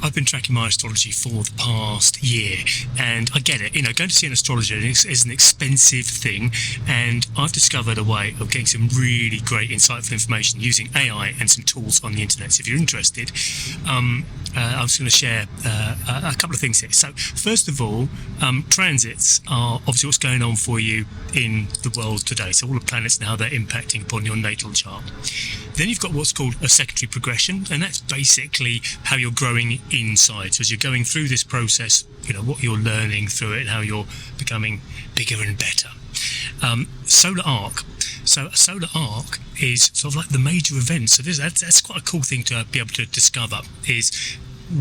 I've been tracking my astrology for the past year, and I get it. Going to see an astrologer is an expensive thing, and I've discovered a way of getting some really great, insightful information using AI and some tools on the internet. So if you're interested, I'm just going to share a couple of things here. So first of all, transits are obviously what's going on for you in the world today. So all the planets and how they're impacting upon your natal chart. Then you've got what's called a secondary progression, and that's basically how you're growing inside. So as you're going through this process, what you're learning through it, how you're becoming bigger and better. Solar arc. So a solar arc is sort of like the major event. So that's quite a cool thing to be able to discover, is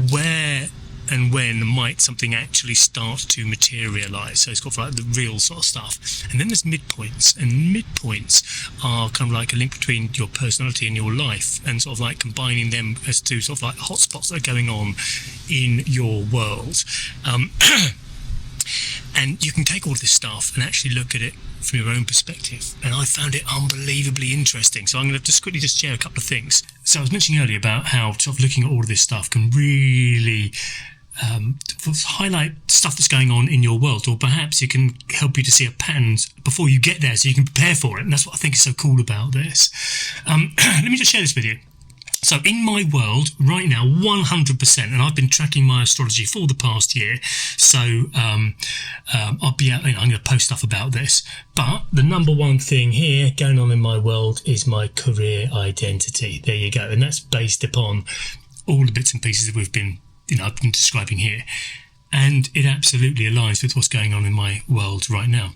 where and when might something actually start to materialise. So it's got like the real sort of stuff. And then there's midpoints, and midpoints are kind of like a link between your personality and your life, and sort of like combining them as to sort of like hotspots that are going on in your world. And you can take all this stuff and actually look at it from your own perspective. And I found it unbelievably interesting. So I'm going to just quickly share a couple of things. So I was mentioning earlier about how sort of looking at all of this stuff can really highlight stuff that's going on in your world, or perhaps it can help you to see a pattern before you get there so you can prepare for it. And that's what I think is so cool about this. Let me just share this with you. So in my world right now, 100%, and I've been tracking my astrology for the past year, so I'll be out, I'm going to post stuff about this, but the number one thing here going on in my world is my career identity. There you go. And that's based upon all the bits and pieces that I've been describing here. And it absolutely aligns with what's going on in my world right now.